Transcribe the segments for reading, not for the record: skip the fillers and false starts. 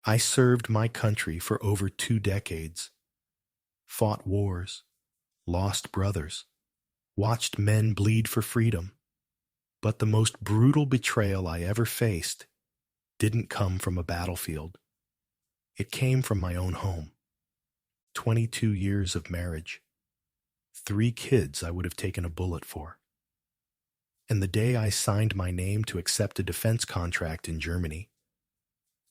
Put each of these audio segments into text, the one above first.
I served my country for over 2 decades, fought wars, lost brothers, watched men bleed for freedom. But the most brutal betrayal I ever faced didn't come from a battlefield. It came from my own home. 22 years of marriage, 3 kids I would have taken a bullet for. And the day I signed my name to accept a defense contract in Germany,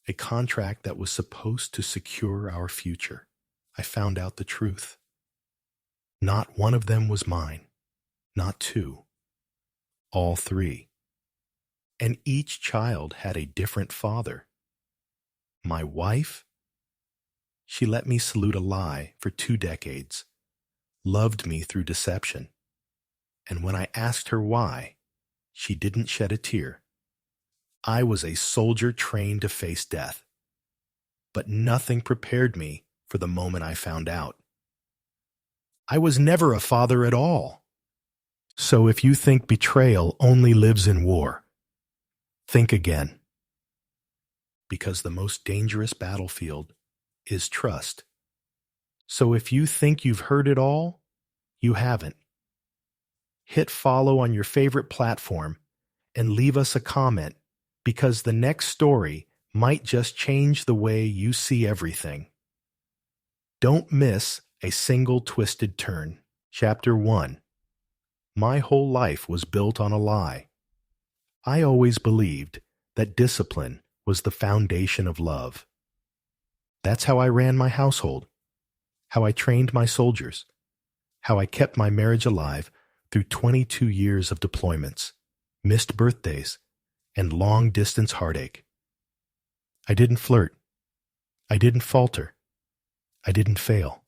a contract that was supposed to secure our future, I found out the truth. Not one of them was mine, not 2, all 3. And each child had a different father. My wife? She let me salute a lie for 2 decades, loved me through deception, and when I asked her why, she didn't shed a tear. I was a soldier trained to face death, but nothing prepared me for the moment I found out. I was never a father at all. So if you think betrayal only lives in war, think again. Because the most dangerous battlefield is trust. So if you think you've heard it all, you haven't. Hit follow on your favorite platform and leave us a comment, because the next story might just change the way you see everything. Don't miss a single twisted turn. Chapter 1. My whole life was built on a lie. I always believed that discipline was the foundation of love. That's how I ran my household, how I trained my soldiers, how I kept my marriage alive through 22 years of deployments, missed birthdays, and long-distance heartache. I didn't flirt. I didn't falter. I didn't fail.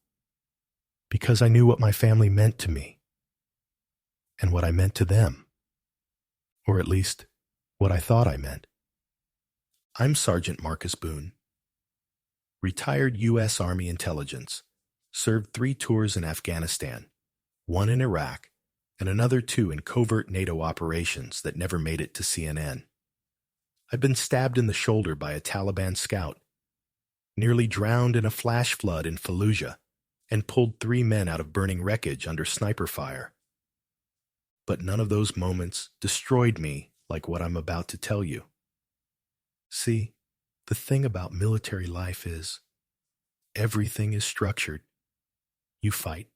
Because I knew what my family meant to me and what I meant to them, or at least what I thought I meant. I'm Sergeant Marcus Boone, retired U.S. Army intelligence, served 3 tours in Afghanistan, 1 in Iraq, and another 2 in covert NATO operations that never made it to CNN. I've been stabbed in the shoulder by a Taliban scout, nearly drowned in a flash flood in Fallujah, and pulled 3 men out of burning wreckage under sniper fire. But none of those moments destroyed me like what I'm about to tell you. See, the thing about military life is, everything is structured. You fight,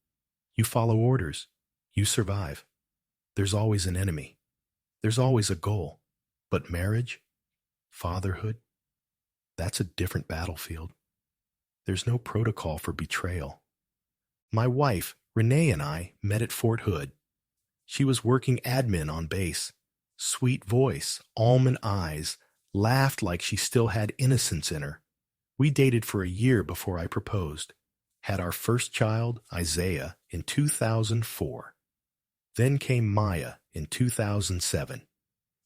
you follow orders, you survive. There's always an enemy. There's always a goal. But marriage, fatherhood, that's a different battlefield. There's no protocol for betrayal. My wife, Renee, and I met at Fort Hood. She was working admin on base. Sweet voice, almond eyes, laughed like she still had innocence in her. We dated for a year before I proposed. Had our first child, Isaiah, in 2004. Then came Maya in 2007,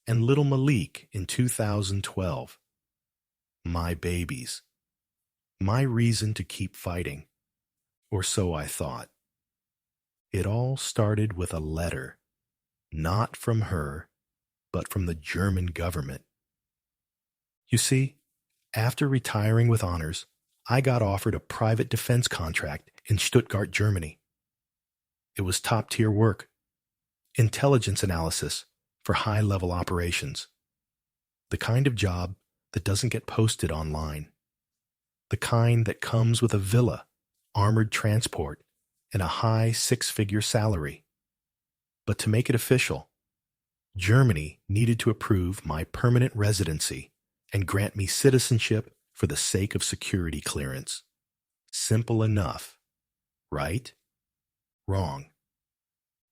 and little Malik in 2012. My babies. My reason to keep fighting. Or so I thought. It all started with a letter, not from her, but from the German government. You see, after retiring with honors, I got offered a private defense contract in Stuttgart, Germany. It was top-tier work, intelligence analysis for high-level operations, the kind of job that doesn't get posted online, the kind that comes with a villa, armored transport, and a high 6-figure salary. But to make it official, Germany needed to approve my permanent residency and grant me citizenship for the sake of security clearance. Simple enough, right? Wrong.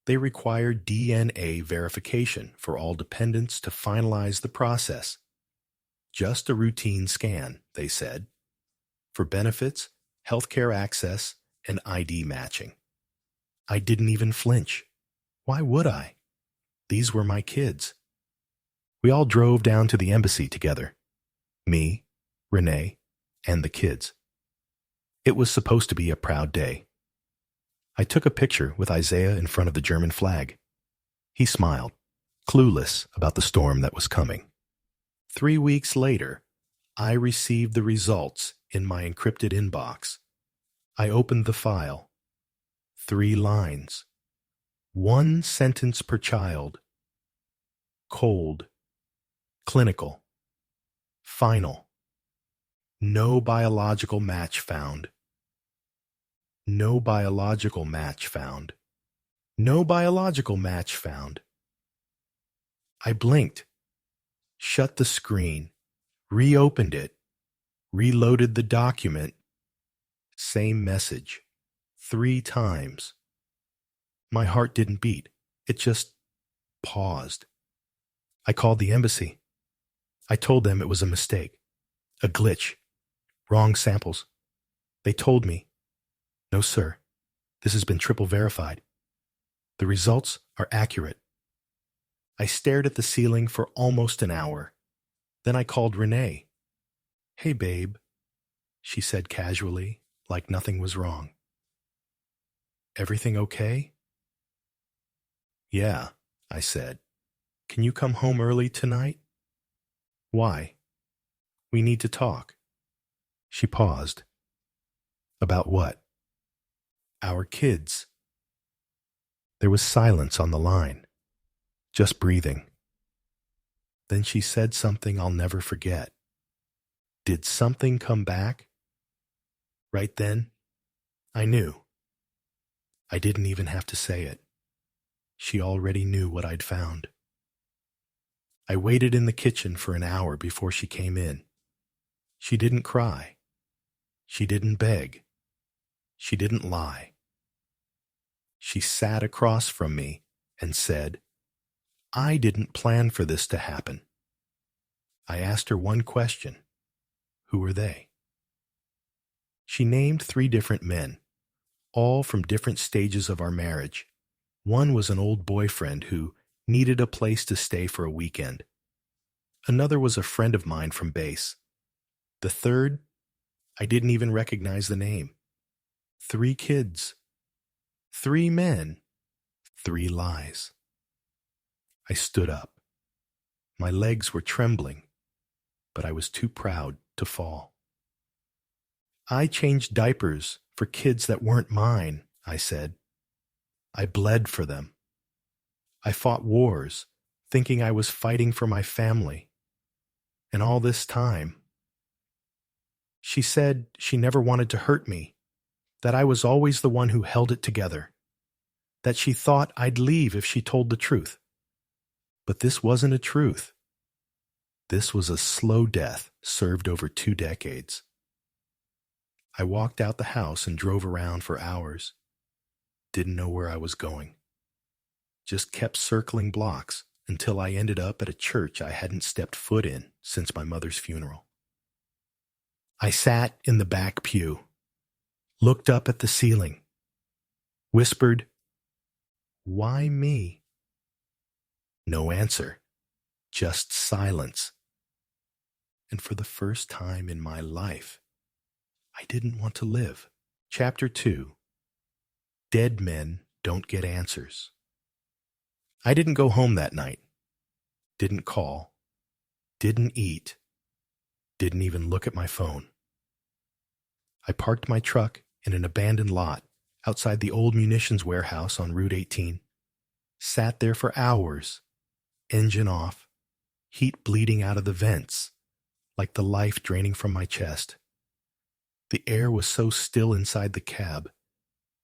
They required DNA verification for all dependents to finalize the process. Just a routine scan, they said, for benefits, healthcare access, and ID matching. I didn't even flinch. Why would I? These were my kids. We all drove down to the embassy together. Me, Renee, and the kids. It was supposed to be a proud day. I took a picture with Isaiah in front of the German flag. He smiled, clueless about the storm that was coming. 3 weeks later, I received the results in my encrypted inbox. I opened the file. 3 lines. 1 sentence per child. Cold. Clinical. Final. No biological match found. No biological match found. No biological match found. I blinked, shut the screen, reopened it, reloaded the document. Same message. 3 times. My heart didn't beat. It just paused. I called the embassy. I told them it was a mistake, a glitch, wrong samples. They told me, "No, sir, this has been triple verified. The results are accurate." I stared at the ceiling for almost an hour. Then I called Renee. "Hey, babe," she said casually, like nothing was wrong. "Everything okay?" "Yeah," I said. "Can you come home early tonight?" "Why?" "We need to talk." She paused. "About what?" "Our kids." There was silence on the line, just breathing. Then she said something I'll never forget. Did something come back? Right then, I knew. I didn't even have to say it. She already knew what I'd found. I waited in the kitchen for an hour before she came in. She didn't cry. She didn't beg. She didn't lie. She sat across from me and said, "I didn't plan for this to happen." I asked her one question. Who were they? She named 3 different men, all from different stages of our marriage. One was an old boyfriend who needed a place to stay for a weekend. Another was a friend of mine from base. The third, I didn't even recognize the name. 3 kids. 3 men. 3 lies. I stood up. My legs were trembling, but I was too proud to fall. "I changed diapers for kids that weren't mine," I said. "I bled for them. I fought wars, thinking I was fighting for my family. And all this time." She said she never wanted to hurt me, that I was always the one who held it together, that she thought I'd leave if she told the truth. But this wasn't a truth. This was a slow death served over 2 decades. I walked out the house and drove around for hours. Didn't know where I was going. Just kept circling blocks until I ended up at a church I hadn't stepped foot in since my mother's funeral. I sat in the back pew, looked up at the ceiling, whispered, "Why me?" No answer, just silence. And for the first time in my life, I didn't want to live. Chapter 2. Dead men don't get answers. I didn't go home that night. Didn't call. Didn't eat. Didn't even look at my phone. I parked my truck in an abandoned lot outside the old munitions warehouse on Route 18. Sat there for hours, engine off, heat bleeding out of the vents, like the life draining from my chest. The air was so still inside the cab,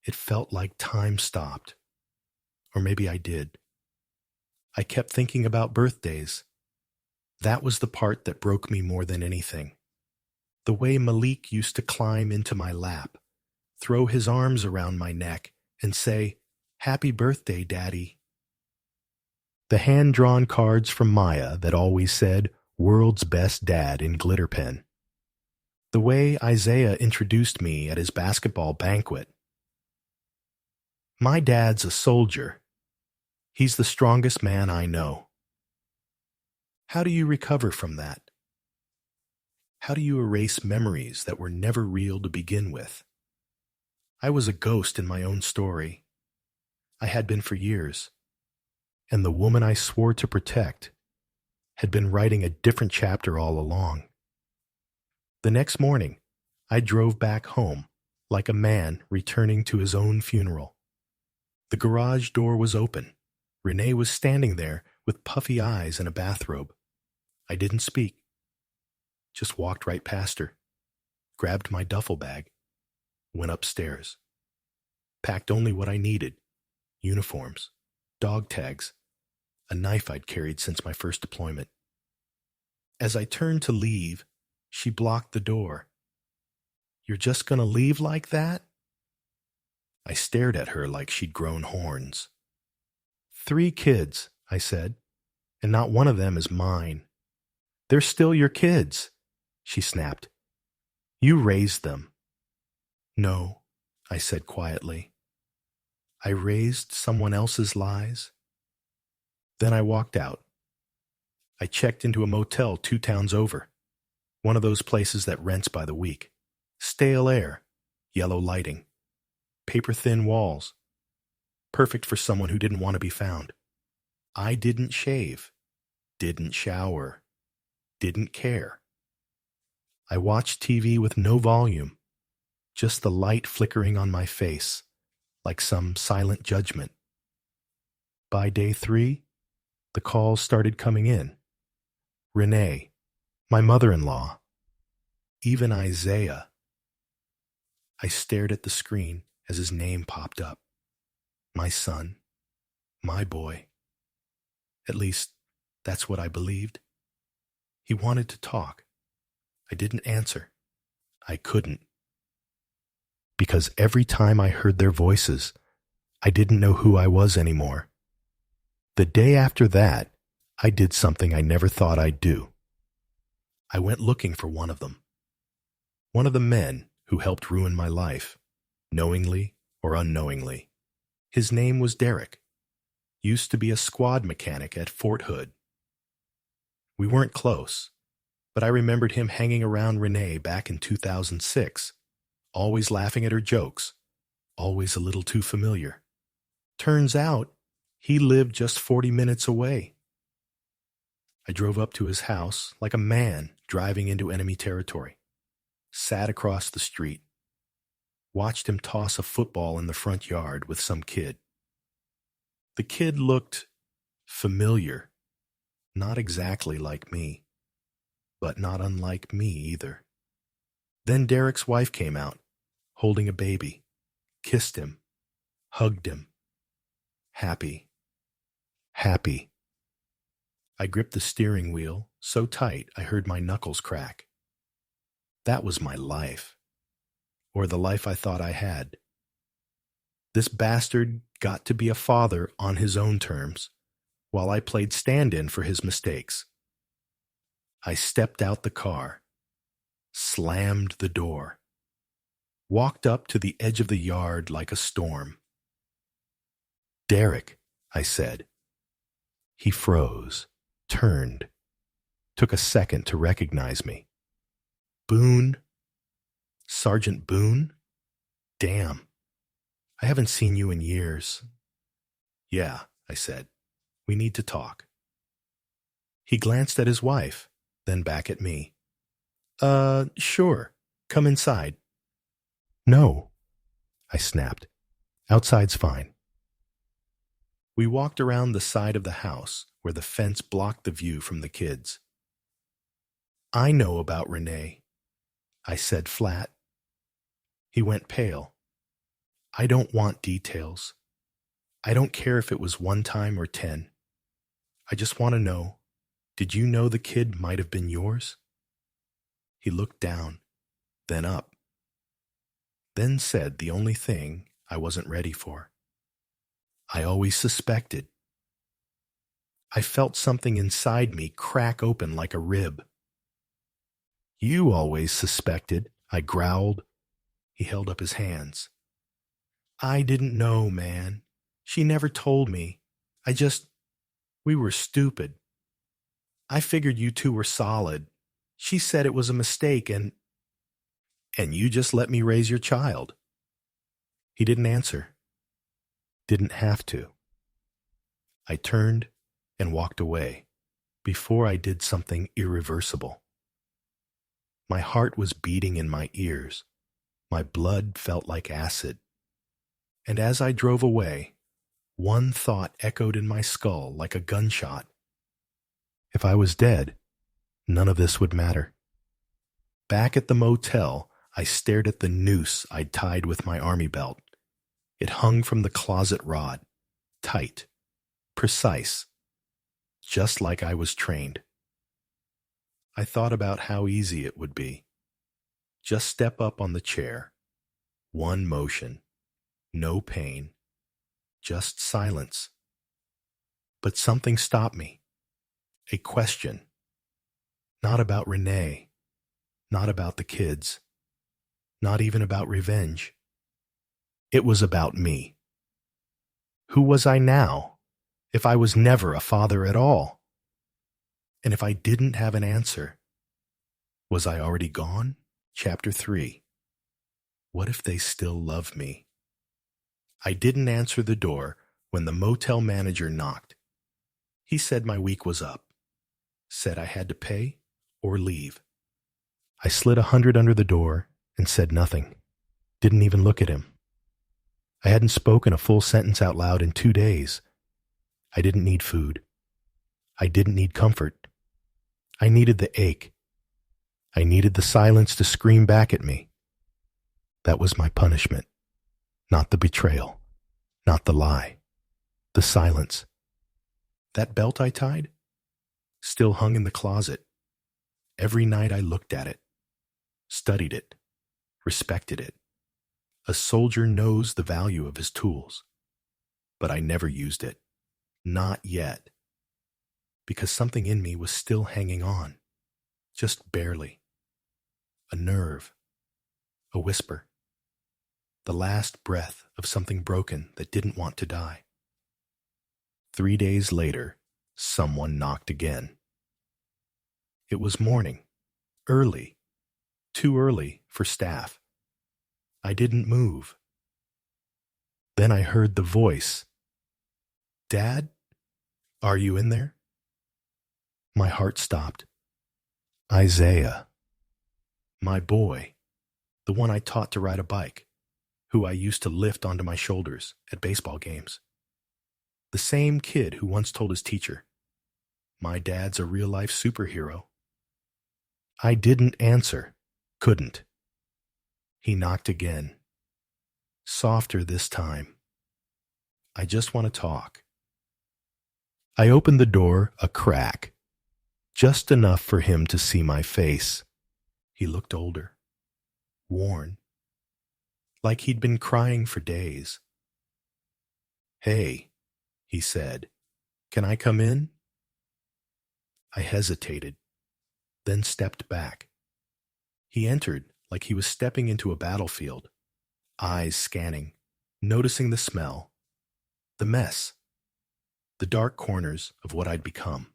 it felt like time stopped. Or maybe I did. I kept thinking about birthdays. That was the part that broke me more than anything. The way Malik used to climb into my lap, throw his arms around my neck, and say, "Happy birthday, Daddy." The hand-drawn cards from Maya that always said, "World's best dad" in glitter pen. The way Isaiah introduced me at his basketball banquet. My dad's a soldier. He's the strongest man I know. How do you recover from that? How do you erase memories that were never real to begin with? I was a ghost in my own story. I had been for years. And the woman I swore to protect had been writing a different chapter all along. The next morning, I drove back home like a man returning to his own funeral. The garage door was open. Renee was standing there with puffy eyes and a bathrobe. I didn't speak, just walked right past her, grabbed my duffel bag, went upstairs, packed only what I needed: uniforms, dog tags, a knife I'd carried since my first deployment. As I turned to leave, she blocked the door. "You're just gonna leave like that?" I stared at her like she'd grown horns. "3 kids," I said, "and not one of them is mine." "They're still your kids," she snapped. "You raised them." "No," I said quietly. "I raised someone else's lies." Then I walked out. I checked into a motel 2 towns over, one of those places that rents by the week. Stale air, yellow lighting, paper-thin walls. Perfect for someone who didn't want to be found. I didn't shave, didn't shower, didn't care. I watched TV with no volume, just the light flickering on my face, like some silent judgment. By day 3, the calls started coming in. Renee, my mother-in-law, even Isaiah. I stared at the screen as his name popped up. My son, my boy. At least, that's what I believed. He wanted to talk. I didn't answer. I couldn't. Because every time I heard their voices, I didn't know who I was anymore. The day after that, I did something I never thought I'd do. I went looking for one of them. One of the men who helped ruin my life, knowingly or unknowingly. His name was Derek. Used to be a squad mechanic at Fort Hood. We weren't close, but I remembered him hanging around Renee back in 2006, always laughing at her jokes, always a little too familiar. Turns out, he lived just 40 minutes away. I drove up to his house like a man driving into enemy territory, sat across the street, watched him toss a football in the front yard with some kid. The kid looked familiar, not exactly like me, but not unlike me either. Then Derek's wife came out, holding a baby, kissed him, hugged him. Happy. Happy. I gripped the steering wheel so tight I heard my knuckles crack. That was my life, or the life I thought I had. This bastard got to be a father on his own terms, while I played stand-in for his mistakes. I stepped out the car, slammed the door, walked up to the edge of the yard like a storm. "Derek," I said. He froze, turned, took a second to recognize me. "Boone? Sergeant Boone? Damn, I haven't seen you in years." "Yeah," I said. "We need to talk." He glanced at his wife, then back at me. Sure. Come inside." "No," I snapped. "Outside's fine." We walked around the side of the house where the fence blocked the view from the kids. "I know about Renee," I said flat. He went pale. "I don't want details. I don't care if it was 1 time or 10. I just want to know, did you know the kid might have been yours?" He looked down, then up, then said the only thing I wasn't ready for. "I always suspected." I felt something inside me crack open like a rib. "You always suspected," I growled. He held up his hands. "I didn't know, man. She never told me. We were stupid. I figured you 2 were solid. She said it was a mistake and you just let me raise your child." He didn't answer. Didn't have to. I turned and walked away before I did something irreversible. My heart was beating in my ears. My blood felt like acid. And as I drove away, one thought echoed in my skull like a gunshot. If I was dead, none of this would matter. Back at the motel, I stared at the noose I'd tied with my army belt. It hung from the closet rod, tight, precise, just like I was trained. I thought about how easy it would be. Just step up on the chair. One motion. No pain. Just silence. But something stopped me. A question. Not about Renee. Not about the kids. Not even about revenge. It was about me. Who was I now, if I was never a father at all? And if I didn't have an answer, was I already gone? Chapter 3. What if they still love me? I didn't answer the door when the motel manager knocked. He said my week was up. Said I had to pay or leave. I slid $100 under the door and said nothing. Didn't even look at him. I hadn't spoken a full sentence out loud in 2 days. I didn't need food. I didn't need comfort. I needed the ache. I needed the silence to scream back at me. That was my punishment. Not the betrayal. Not the lie. The silence. That belt I tied? Still hung in the closet. Every night I looked at it. Studied it. Respected it. A soldier knows the value of his tools. But I never used it. Not yet. Because something in me was still hanging on. Just barely. A nerve. A whisper. The last breath of something broken that didn't want to die. 3 days later, someone knocked again. It was morning. Early. Too early for staff. I didn't move. Then I heard the voice. Dad, are you in there? My heart stopped. Isaiah. My boy. The one I taught to ride a bike. Who I used to lift onto my shoulders at baseball games. The same kid who once told his teacher, "My dad's a real-life superhero." I didn't answer. Couldn't. He knocked again. Softer this time. I just want to talk. I opened the door a crack. Just enough for him to see my face. He looked older. Worn. Like he'd been crying for days. "Hey," he said, "can I come in?" I hesitated, then stepped back. He entered like he was stepping into a battlefield, eyes scanning, noticing the smell, the mess, the dark corners of what I'd become.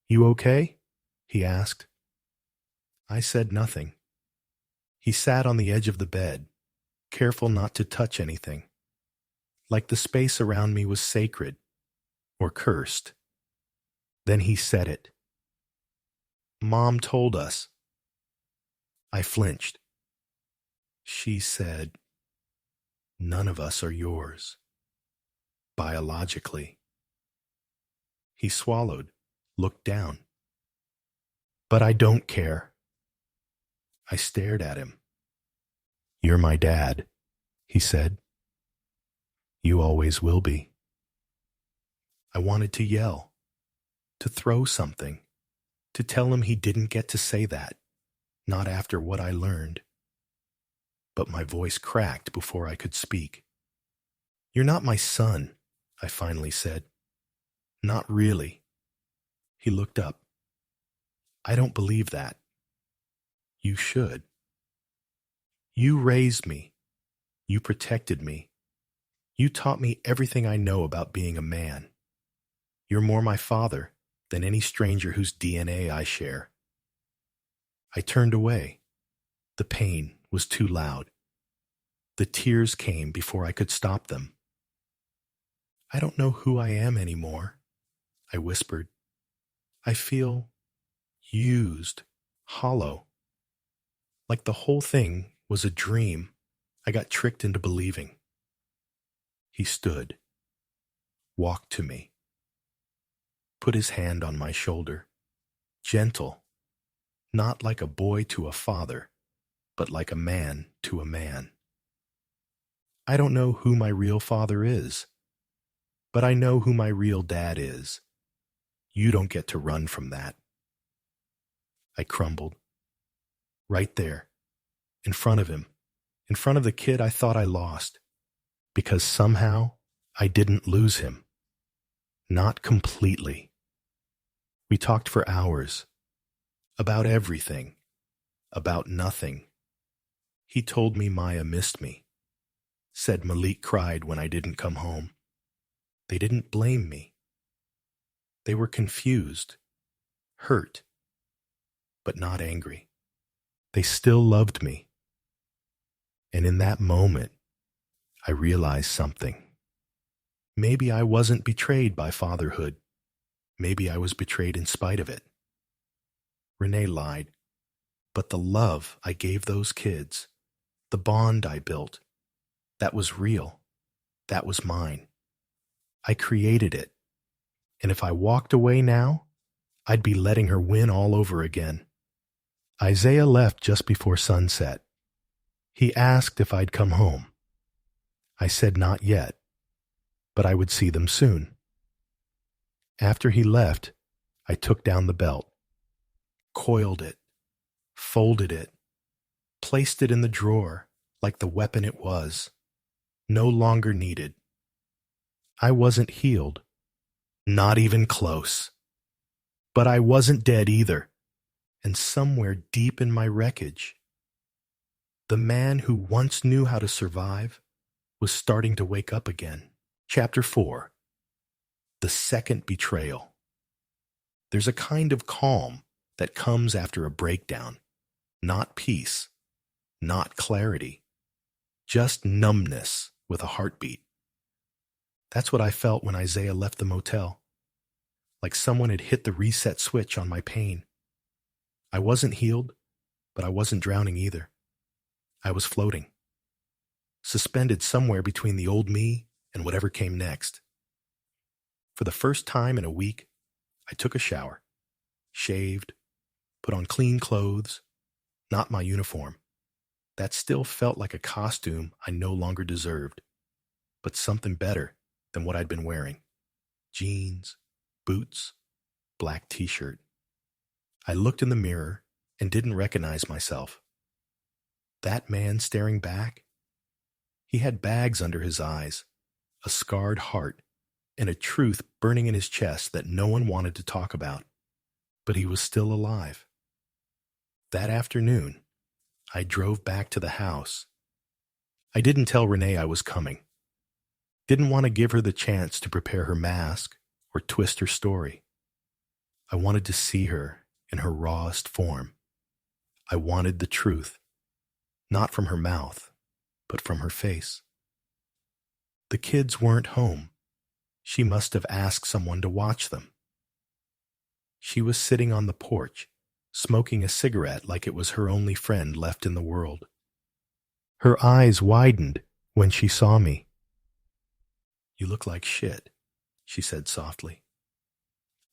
"You okay?" he asked. I said nothing. He sat on the edge of the bed, careful not to touch anything, like the space around me was sacred or cursed. Then he said it. "Mom told us." I flinched. She said, "None of us are yours, biologically." He swallowed, looked down. "But I don't care." I stared at him. "You're my dad," he said. "You always will be." I wanted to yell, to throw something, to tell him he didn't get to say that, not after what I learned. But my voice cracked before I could speak. "You're not my son," I finally said. "Not really." He looked up. "I don't believe that." "You should. You raised me. You protected me. You taught me everything I know about being a man. You're more my father than any stranger whose DNA I share." I turned away. The pain was too loud. The tears came before I could stop them. "I don't know who I am anymore," I whispered. "I feel used, hollow, like the whole thing was a dream I got tricked into believing. He stood, walked to me, put his hand on my shoulder, gentle, not like a boy to a father, but like a man to a man. I don't know who my real father is, but I know who my real dad is. You don't get to run from that. I crumbled. Right there, in front of him, in front of the kid I thought I lost, because somehow I didn't lose him. Not completely. We talked for hours, about everything, about nothing. He told me Maya missed me, said Malik cried when I didn't come home. They didn't blame me. They were confused, hurt, but not angry. They still loved me. And in that moment, I realized something. Maybe I wasn't betrayed by fatherhood. Maybe I was betrayed in spite of it. Renee lied, but the love I gave those kids, the bond I built, that was real. That was mine. I created it. And if I walked away now, I'd be letting her win all over again. Isaiah left just before sunset. He asked if I'd come home. I said not yet, but I would see them soon. After he left, I took down the belt, coiled it, folded it, placed it in the drawer like the weapon it was, no longer needed. I wasn't healed, not even close. But I wasn't dead either, and somewhere deep in my wreckage, the man who once knew how to survive was starting to wake up again. Chapter 4. The second betrayal. There's a kind of calm that comes after a breakdown, not peace, not clarity, just numbness with a heartbeat. That's what I felt when Isaiah left the motel, like someone had hit the reset switch on my pain. I wasn't healed, but I wasn't drowning either. I was floating, suspended somewhere between the old me and whatever came next. For the first time in a week, I took a shower, shaved, put on clean clothes, not my uniform. That still felt like a costume I no longer deserved, but something better than what I'd been wearing. Jeans, boots, black t-shirt. I looked in the mirror and didn't recognize myself. That man staring back, he had bags under his eyes, a scarred heart, and a truth burning in his chest that no one wanted to talk about. But he was still alive. That afternoon, I drove back to the house. I didn't tell Renee I was coming. Didn't want to give her the chance to prepare her mask or twist her story. I wanted to see her in her rawest form. I wanted the truth, not from her mouth, but from her face. The kids weren't home. She must have asked someone to watch them. She was sitting on the porch, smoking a cigarette like it was her only friend left in the world. Her eyes widened when she saw me. "You look like shit," she said softly.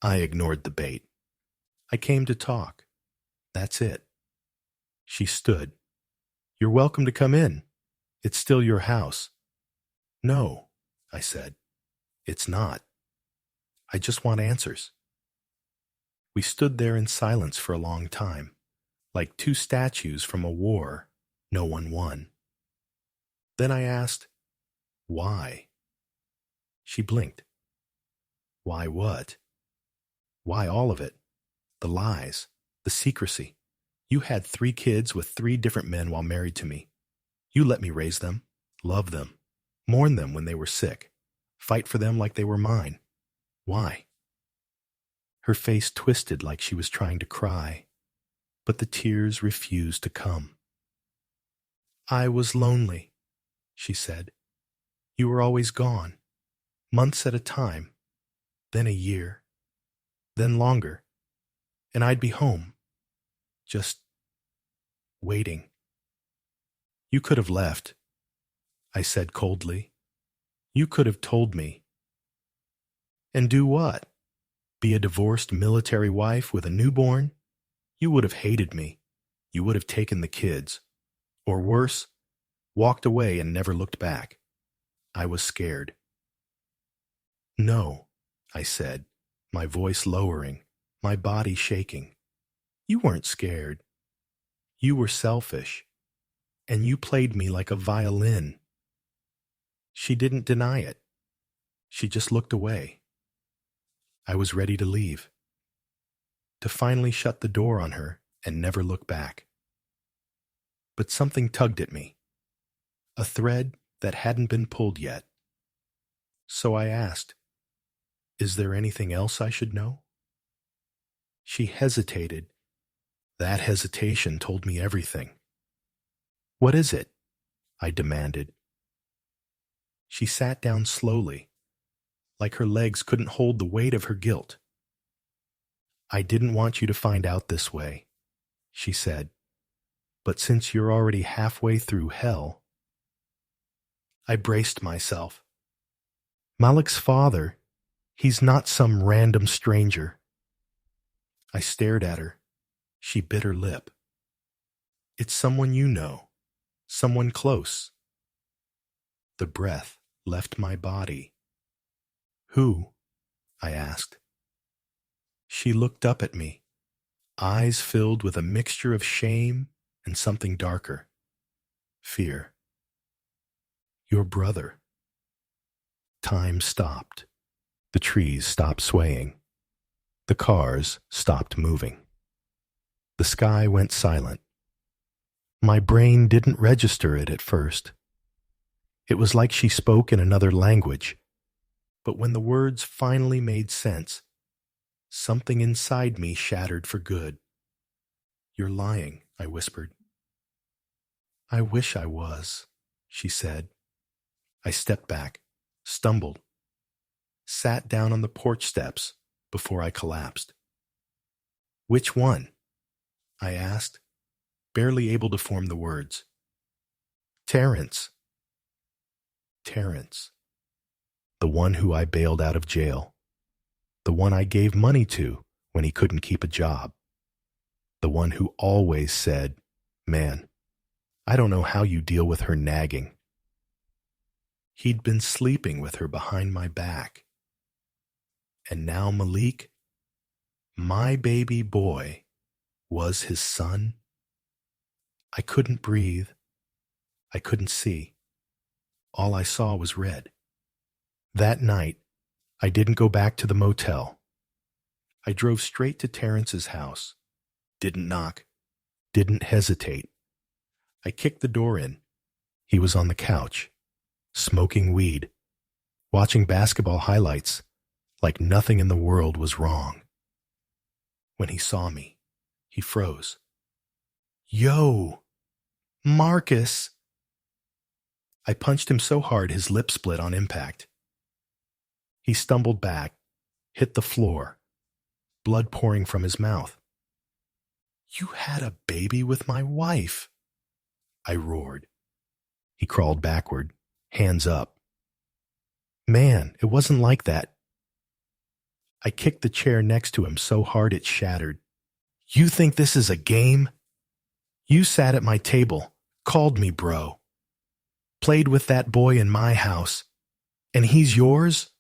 I ignored the bait. I came to talk. That's it. She stood. "You're welcome to come in. It's still your house." "No," I said. "It's not. I just want answers." We stood there in silence for a long time, like two statues from a war no one won. Then I asked, "Why?" She blinked. "Why what?" "Why all of it? The lies, the secrecy. You had 3 kids with 3 different men while married to me. You let me raise them, love them, mourn them when they were sick, fight for them like they were mine. Why?" Her face twisted like she was trying to cry, but the tears refused to come. "I was lonely," she said. "You were always gone, months at a time, then a year, then longer, and I'd be home, just waiting. You could have left, I said coldly. You could have told me. And do what? Be a divorced military wife with a newborn? You would have hated me. You would have taken the kids. Or worse, walked away and never looked back. I was scared. No, I said, my voice lowering, my body shaking. You weren't scared. You were selfish. And you played me like a violin. She didn't deny it. She just looked away. I was ready to leave. To finally shut the door on her and never look back. But something tugged at me. A thread that hadn't been pulled yet. So I asked, is there anything else I should know? She hesitated. That hesitation told me everything. What is it? I demanded. She sat down slowly, like her legs couldn't hold the weight of her guilt. I didn't want you to find out this way, she said, but since you're already halfway through hell. I braced myself. Malik's father, he's not some random stranger. I stared at her. She bit her lip. It's someone you know, someone close. The breath left my body. Who? I asked. She looked up at me, eyes filled with a mixture of shame and something darker. Fear. Your brother. Time stopped. The trees stopped swaying. The cars stopped moving. The sky went silent. My brain didn't register it at first. It was like she spoke in another language. But when the words finally made sense, something inside me shattered for good. You're lying, I whispered. I wish I was, she said. I stepped back, stumbled, sat down on the porch steps before I collapsed. Which one? I asked, barely able to form the words. Terrence. Terrence. The one who I bailed out of jail. The one I gave money to when he couldn't keep a job. The one who always said, man, I don't know how you deal with her nagging. He'd been sleeping with her behind my back. And now Malik, my baby boy, was his son. I couldn't breathe. I couldn't see. All I saw was red. That night, I didn't go back to the motel. I drove straight to Terrence's house. Didn't knock. Didn't hesitate. I kicked the door in. He was on the couch, smoking weed, watching basketball highlights like nothing in the world was wrong. When he saw me, he froze. Yo, Marcus! I punched him so hard his lip split on impact. He stumbled back, hit the floor, blood pouring from his mouth. You had a baby with my wife, I roared. He crawled backward, hands up. Man, it wasn't like that. I kicked the chair next to him so hard it shattered. You think this is a game? You sat at my table, called me bro, played with that boy in my house, and he's yours?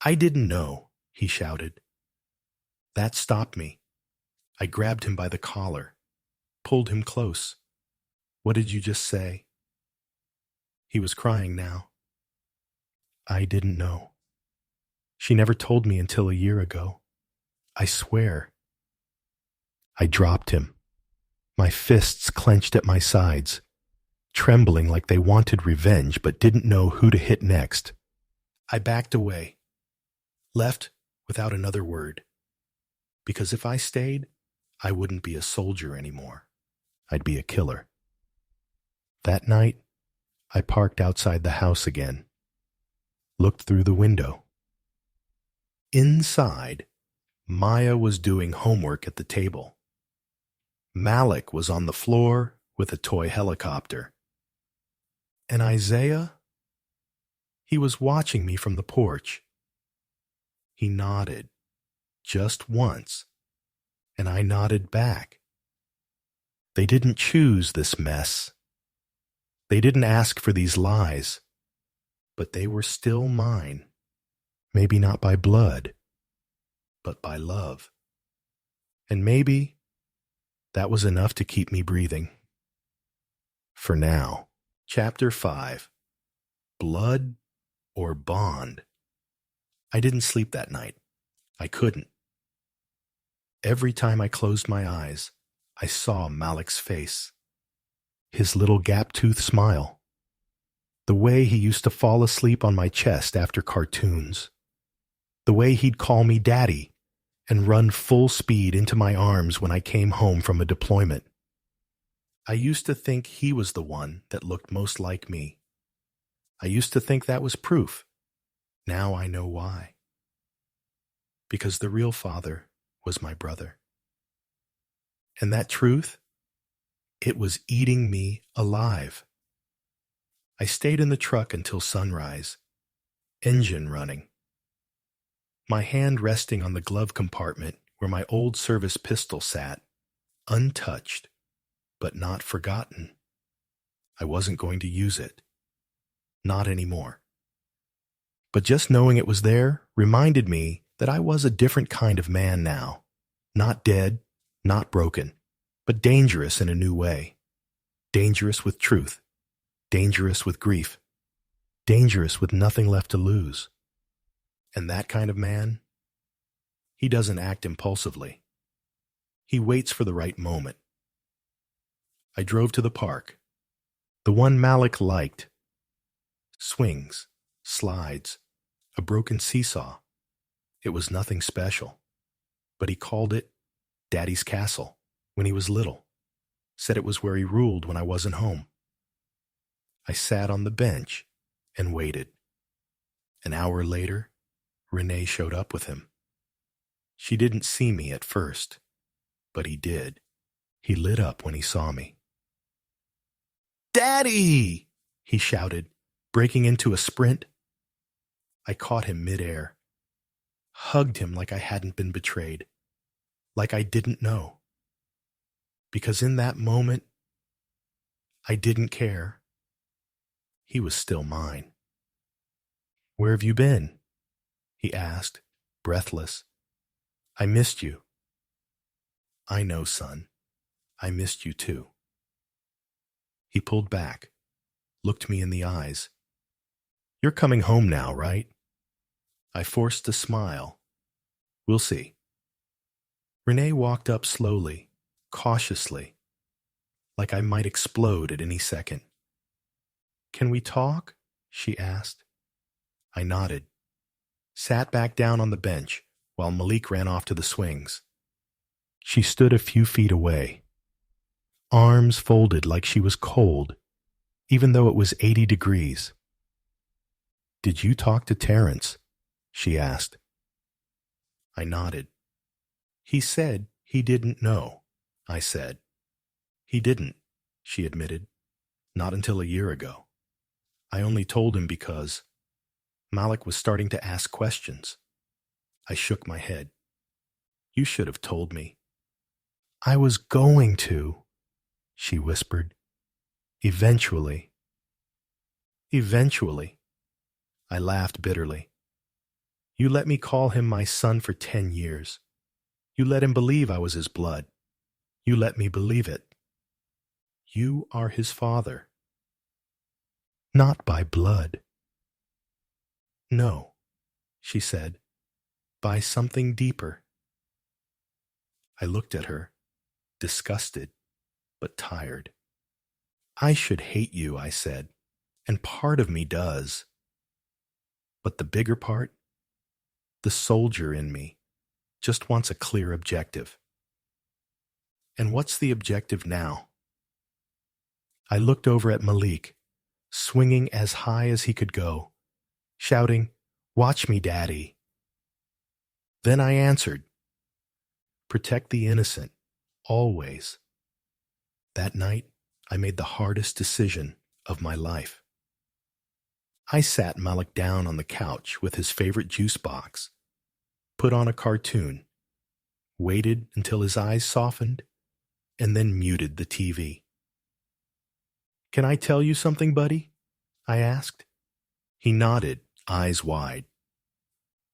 I didn't know, he shouted. That stopped me. I grabbed him by the collar, pulled him close. What did you just say? He was crying now. I didn't know. She never told me until a year ago. I swear. I dropped him, my fists clenched at my sides, trembling like they wanted revenge but didn't know who to hit next. I backed away, left without another word, because if I stayed, I wouldn't be a soldier anymore. I'd be a killer. That night, I parked outside the house again, looked through the window. Inside, Maya was doing homework at the table. Malik was on the floor with a toy helicopter. And Isaiah? He was watching me from the porch. He nodded, just once, and I nodded back. They didn't choose this mess. They didn't ask for these lies, but they were still mine. Maybe not by blood, but by love. And maybe that was enough to keep me breathing. For now. Chapter 5. Blood or Bond? I didn't sleep that night. I couldn't. Every time I closed my eyes, I saw Malik's face. His little gap-toothed smile. The way he used to fall asleep on my chest after cartoons. The way he'd call me Daddy and run full speed into my arms when I came home from a deployment. I used to think he was the one that looked most like me. I used to think that was proof. Now I know why. Because the real father was my brother. And that truth, it was eating me alive. I stayed in the truck until sunrise, engine running. My hand resting on the glove compartment where my old service pistol sat, untouched, but not forgotten. I wasn't going to use it. Not anymore. But just knowing it was there reminded me that I was a different kind of man now. Not dead, not broken, but dangerous in a new way. Dangerous with truth. Dangerous with grief. Dangerous with nothing left to lose. And that kind of man, he doesn't act impulsively. He waits for the right moment. I drove to the park. The one Malik liked. Swings, slides, a broken seesaw. It was nothing special. But he called it Daddy's Castle when he was little. Said it was where he ruled when I wasn't home. I sat on the bench and waited. An hour later, Renee showed up with him. She didn't see me at first, but he did. He lit up when he saw me. "Daddy!" he shouted, breaking into a sprint. I caught him midair, hugged him like I hadn't been betrayed, like I didn't know. Because in that moment, I didn't care. He was still mine. "Where have you been?" he asked, breathless. "I missed you." "I know, son. I missed you too." He pulled back, looked me in the eyes. "You're coming home now, right?" I forced a smile. "We'll see." Renee walked up slowly, cautiously, like I might explode at any second. "Can we talk?" she asked. I nodded, sat back down on the bench while Malik ran off to the swings. She stood a few feet away, arms folded like she was cold, even though it was 80 degrees. "Did you talk to Terrence?" she asked. I nodded. "He said he didn't know," I said. "He didn't," she admitted. "Not until a year ago. I only told him because Malik was starting to ask questions." I shook my head. "You should have told me." "I was going to," she whispered. "Eventually." "Eventually." I laughed bitterly. "You let me call him my son for 10 years. You let him believe I was his blood. You let me believe it. You are his father. Not by blood." "No," she said, "by something deeper." I looked at her, disgusted, but tired. "I should hate you," I said, "and part of me does. But the bigger part, the soldier in me, just wants a clear objective." "And what's the objective now?" I looked over at Malik, swinging as high as he could go, shouting, "Watch me, Daddy." Then I answered, "Protect the innocent, always, That night, I made the hardest decision of my life. I sat Malik down on the couch with his favorite juice box, put on a cartoon, waited until his eyes softened, and then muted the TV. "Can I tell you something, buddy?" I asked. He nodded, eyes wide.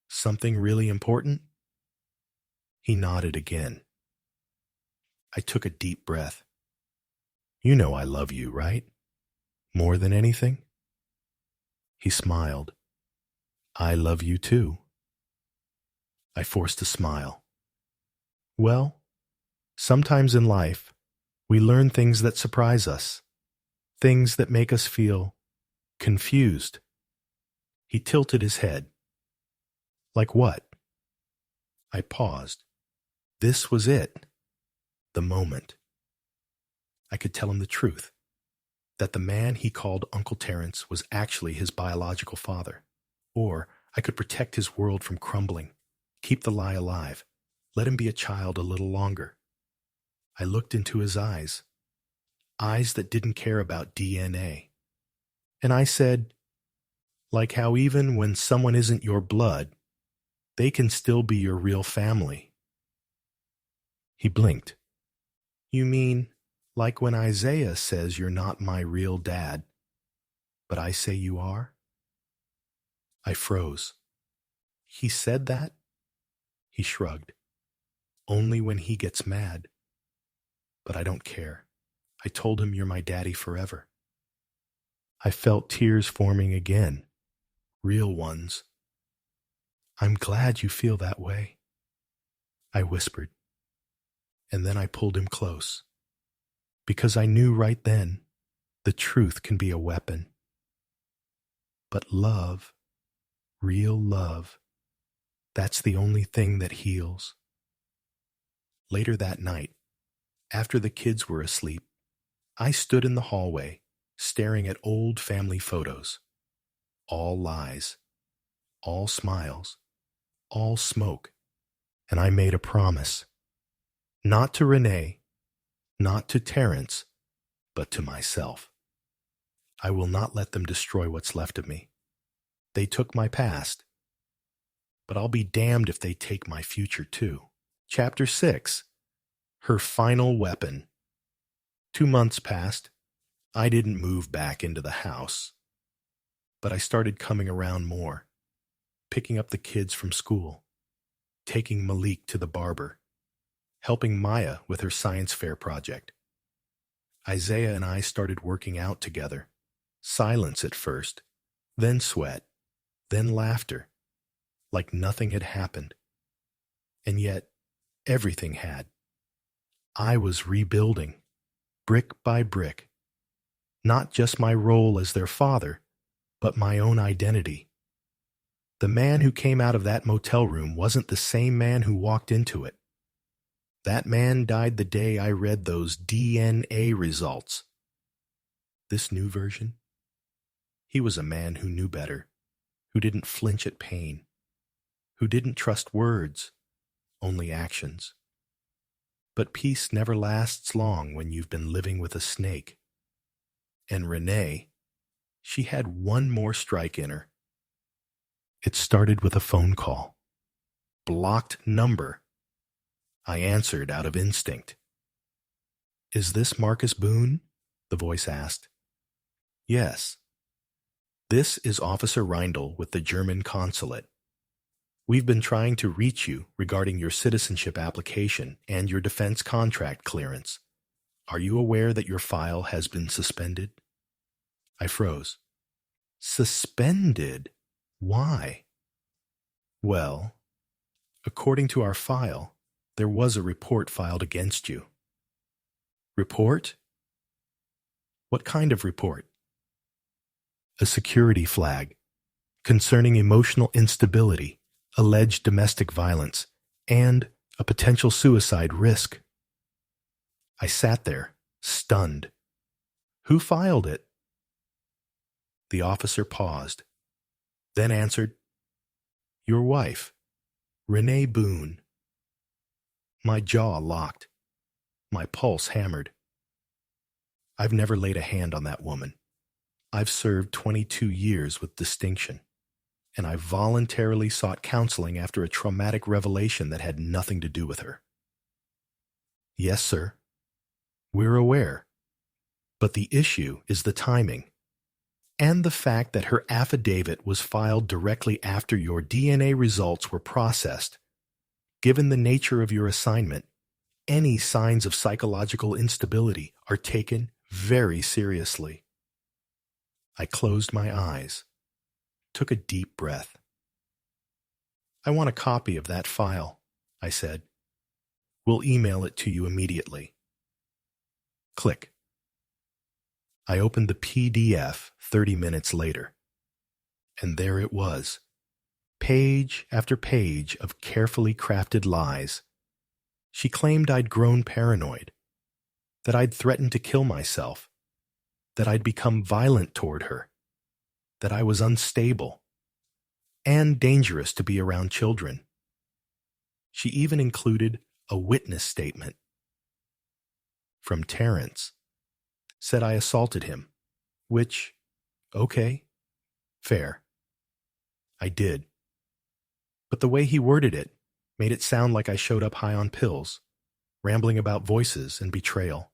"Something really important?" He nodded again. I took a deep breath. "You know I love you, right? More than anything?" He smiled. "I love you too." I forced a smile. "Well, sometimes in life, we learn things that surprise us, things that make us feel confused." He tilted his head. "Like what?" I paused. This was it. The moment. I could tell him the truth, that the man he called Uncle Terence was actually his biological father. Or I could protect his world from crumbling, keep the lie alive, let him be a child a little longer. I looked into his eyes that didn't care about DNA. And I said, like how even when someone isn't your blood, they can still be your real family. He blinked. "You mean, like when Isaiah says you're not my real dad, but I say you are?" I froze. "He said that?" He shrugged. "Only when he gets mad. But I don't care. I told him you're my daddy forever." I felt tears forming again, real ones. "I'm glad you feel that way," I whispered. And then I pulled him close, because I knew right then the truth can be a weapon. But love, real love, that's the only thing that heals. Later that night, after the kids were asleep, I stood in the hallway, staring at old family photos. All lies, all smiles, all smoke. And I made a promise. Not to Renee, not to Terence, but to myself. I will not let them destroy what's left of me. They took my past, but I'll be damned if they take my future too. Chapter 6. Her final weapon. 2 months passed. I didn't move back into the house, but I started coming around more, picking up the kids from school, taking Malik to the barber, helping Maya with her science fair project. Isaiah and I started working out together. Silence at first, then sweat, then laughter, like nothing had happened. And yet, everything had. I was rebuilding, brick by brick. Not just my role as their father, but my own identity. The man who came out of that motel room wasn't the same man who walked into it. That man died the day I read those DNA results. This new version? He was a man who knew better, who didn't flinch at pain, who didn't trust words, only actions. But peace never lasts long when you've been living with a snake. And Renee, she had one more strike in her. It started with a phone call. Blocked number. I answered out of instinct. "Is this Marcus Boone?" the voice asked. "Yes." "This is Officer Reindl with the German consulate. We've been trying to reach you regarding your citizenship application and your defense contract clearance. Are you aware that your file has been suspended?" I froze. Suspended? Why? Well, according to our file, there was a report filed against you. Report? What kind of report? A security flag concerning emotional instability, alleged domestic violence, and a potential suicide risk. I sat there, stunned. Who filed it? The officer paused, then answered, Your wife, Renee Boone. My jaw locked, my pulse hammered. I've never laid a hand on that woman. I've served 22 years with distinction, and I voluntarily sought counseling after a traumatic revelation that had nothing to do with her. Yes, sir. We're aware. But the issue is the timing, and the fact that her affidavit was filed directly after your DNA results were processed. Given the nature of your assignment, any signs of psychological instability are taken very seriously. I closed my eyes, took a deep breath. I want a copy of that file, I said. We'll email it to you immediately. Click. I opened the PDF 30 minutes later, and there it was, page after page of carefully crafted lies. She claimed I'd grown paranoid, that I'd threatened to kill myself, that I'd become violent toward her, that I was unstable, and dangerous to be around children. She even included a witness statement from Terrence. Said I assaulted him, which, okay, fair. I did. But the way he worded it made it sound like I showed up high on pills, rambling about voices and betrayal.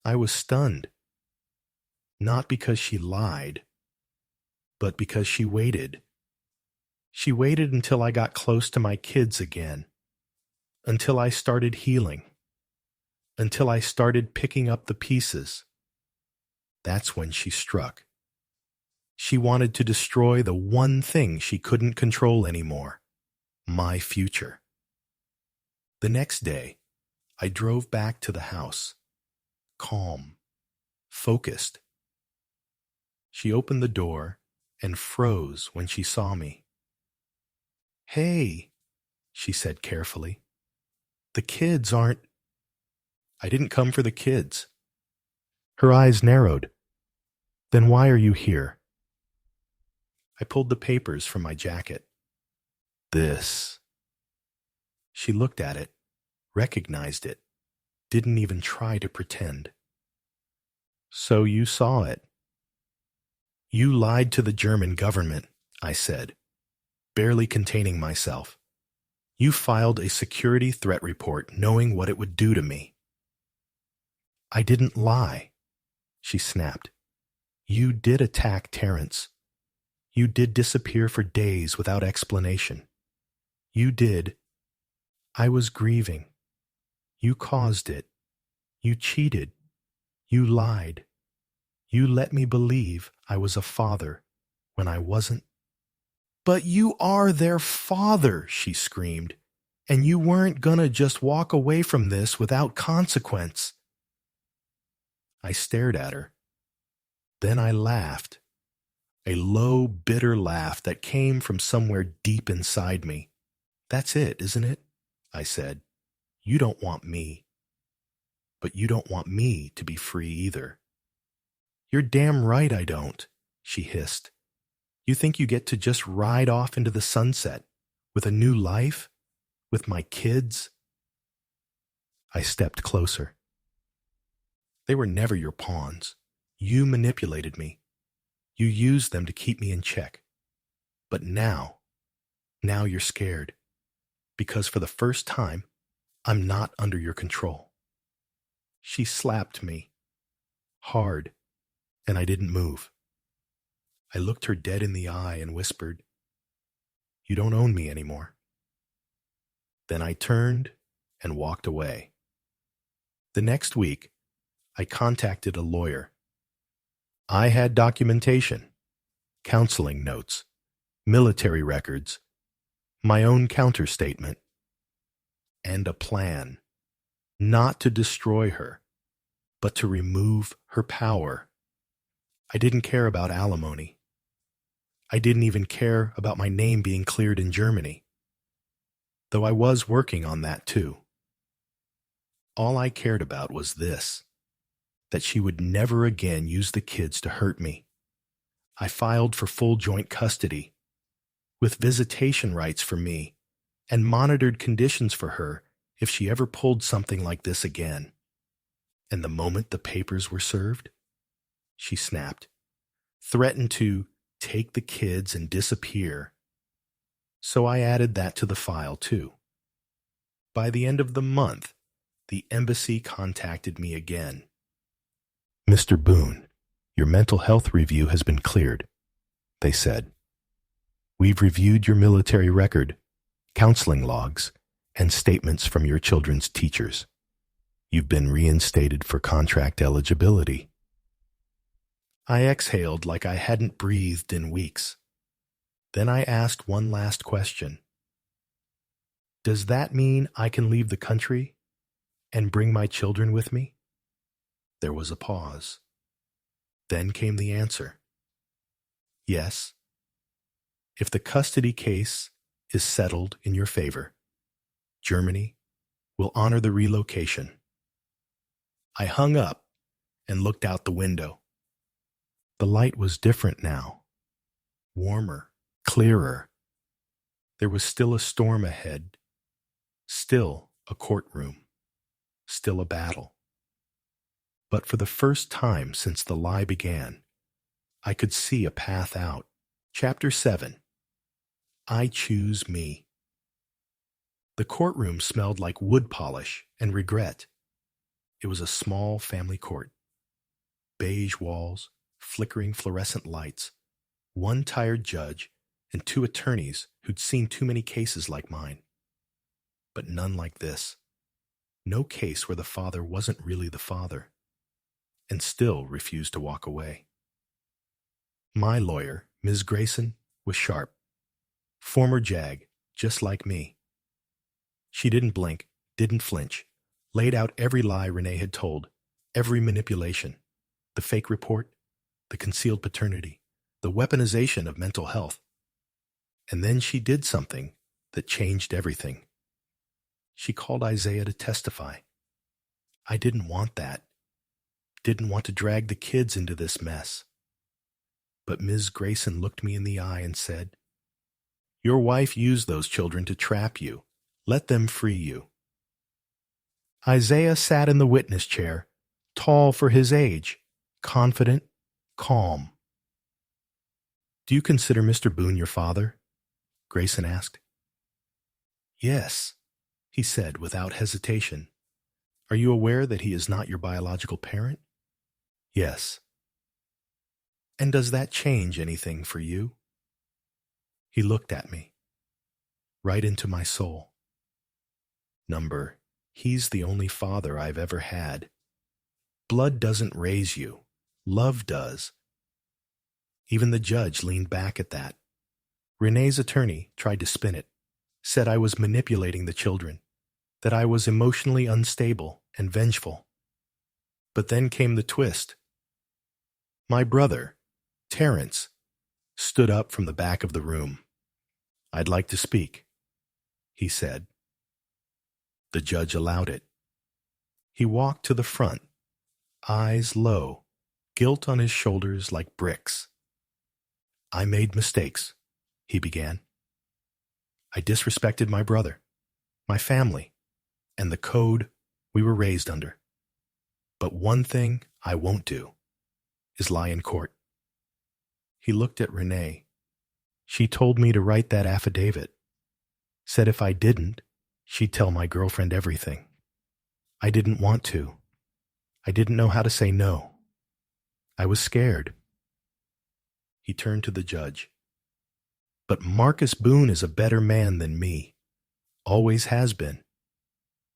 I was stunned. Not because she lied, but because she waited. She waited until I got close to my kids again, until I started healing, until I started picking up the pieces. That's when she struck. She wanted to destroy the one thing she couldn't control anymore, my future. The next day, I drove back to the house, calm, focused. She opened the door and froze when she saw me. Hey, she said carefully. The kids aren't... I didn't come for the kids. Her eyes narrowed. Then why are you here? I pulled the papers from my jacket. This. She looked at it, recognized it, didn't even try to pretend. So you saw it. You lied to the German government, I said, barely containing myself. You filed a security threat report knowing what it would do to me. I didn't lie, she snapped. You did attack Terrence. You did disappear for days without explanation. You did. I was grieving. You caused it. You cheated. You lied. You let me believe I was a father when I wasn't. But you are their father, she screamed, and you weren't gonna just walk away from this without consequence. I stared at her. Then I laughed, a low, bitter laugh that came from somewhere deep inside me. That's it, isn't it? I said. You don't want me. But you don't want me to be free either. You're damn right I don't, she hissed. You think you get to just ride off into the sunset with a new life, with my kids? I stepped closer. They were never your pawns. You manipulated me. You used them to keep me in check. But now you're scared. Because for the first time, I'm not under your control. She slapped me. Hard. And I didn't move. I looked her dead in the eye and whispered, You don't own me anymore. Then I turned and walked away. The next week, I contacted a lawyer. I had documentation, counseling notes, military records, my own counterstatement, and a plan, not to destroy her, but to remove her power. I didn't care about alimony. I didn't even care about my name being cleared in Germany, though I was working on that too. All I cared about was this, that she would never again use the kids to hurt me. I filed for full joint custody, with visitation rights for me, and monitored conditions for her if she ever pulled something like this again. And the moment the papers were served, she snapped, threatened to take the kids and disappear. So I added that to the file too. By the end of the month, the embassy contacted me again. "Mr. Boone, your mental health review has been cleared," they said. "We've reviewed your military record, counseling logs, and statements from your children's teachers. You've been reinstated for contract eligibility." I exhaled like I hadn't breathed in weeks. Then I asked one last question. "Does that mean I can leave the country and bring my children with me?" There was a pause. Then came the answer. "Yes. If the custody case is settled in your favor, Germany will honor the relocation." I hung up and looked out the window. The light was different now, warmer, clearer. There was still a storm ahead, still a courtroom, still a battle. But for the first time since the lie began, I could see a path out. Chapter 7. I Choose Me. The courtroom smelled like wood polish and regret. It was a small family court. Beige walls, flickering fluorescent lights, one tired judge, and 2 attorneys who'd seen too many cases like mine. But none like this. No case where the father wasn't really the father, and still refused to walk away. My lawyer, Ms. Grayson, was sharp. Former JAG, just like me. She didn't blink, didn't flinch, laid out every lie Renee had told, every manipulation, the fake report, the concealed paternity, the weaponization of mental health. And then she did something that changed everything. She called Isaiah to testify. I didn't want that. Didn't want to drag the kids into this mess. But Ms. Grayson looked me in the eye and said, "Your wife used those children to trap you. Let them free you." Isaiah sat in the witness chair, tall for his age, confident, calm. "Do you consider Mr. Boone your father?" Grayson asked. "Yes," he said without hesitation. "Are you aware that he is not your biological parent?" "Yes." "And does that change anything for you?" He looked at me, right into my soul. Number, he's the only father I've ever had. Blood doesn't raise you. Love does. Even the judge leaned back at that. Renee's attorney tried to spin it, said I was manipulating the children, that I was emotionally unstable and vengeful. But then came the twist. My brother, Terrence, stood up from the back of the room. "I'd like to speak," he said. The judge allowed it. He walked to the front, eyes low, guilt on his shoulders like bricks. "I made mistakes," he began. "I disrespected my brother, my family, and the code we were raised under. But one thing I won't do is lie in court." He looked at Renee. "She told me to write that affidavit. Said if I didn't, she'd tell my girlfriend everything. I didn't want to. I didn't know how to say no. I was scared." He turned to the judge. "But Marcus Boone is a better man than me. Always has been.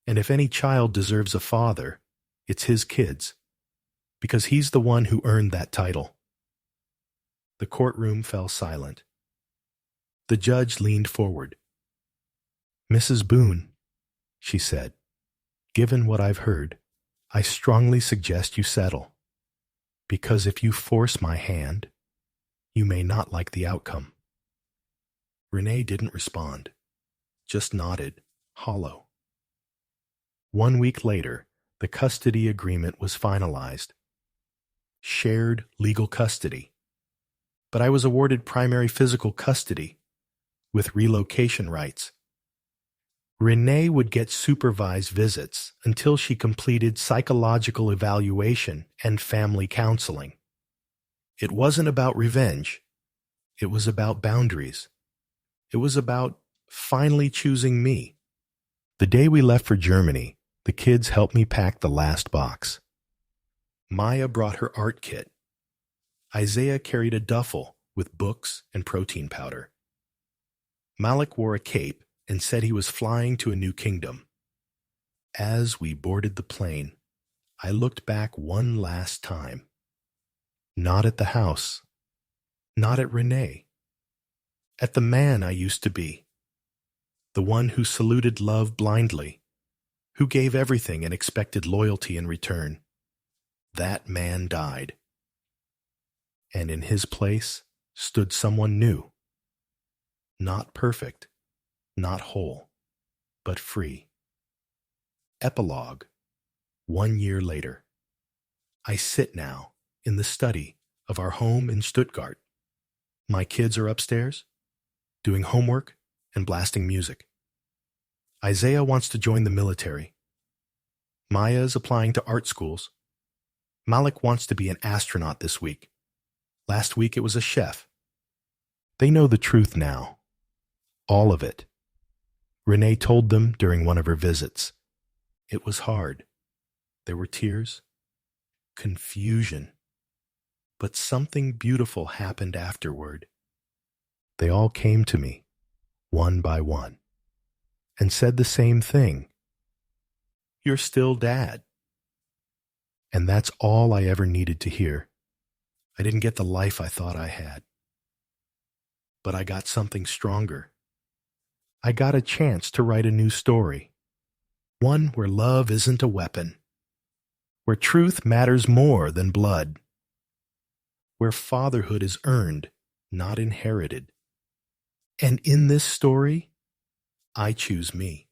And if any child deserves a father, it's his kids, because he's the one who earned that title." The courtroom fell silent. The judge leaned forward. "Mrs. Boone," she said, "given what I've heard, I strongly suggest you settle, because if you force my hand, you may not like the outcome." Renee didn't respond, just nodded, hollow. 1 week later, the custody agreement was finalized. Shared legal custody. But I was awarded primary physical custody with relocation rights. Renee would get supervised visits until she completed psychological evaluation and family counseling. It wasn't about revenge. It was about boundaries. It was about finally choosing me. The day we left for Germany, the kids helped me pack the last box. Maya brought her art kit. Isaiah carried a duffel with books and protein powder. Malik wore a cape and said he was flying to a new kingdom. As we boarded the plane, I looked back one last time. Not at the house. Not at Renee. At the man I used to be. The one who saluted love blindly, who gave everything and expected loyalty in return. That man died. And in his place stood someone new. Not perfect, not whole, but free. Epilogue. 1 year later. I sit now in the study of our home in Stuttgart. My kids are upstairs, doing homework and blasting music. Isaiah wants to join the military. Maya is applying to art schools. Malik wants to be an astronaut this week. Last week it was a chef. They know the truth now. All of it. Renee told them during one of her visits. It was hard. There were tears, confusion. But something beautiful happened afterward. They all came to me, one by one, and said the same thing. You're still Dad. And that's all I ever needed to hear. I didn't get the life I thought I had. But I got something stronger. I got a chance to write a new story. One where love isn't a weapon. Where truth matters more than blood. Where fatherhood is earned, not inherited. And in this story, I choose me.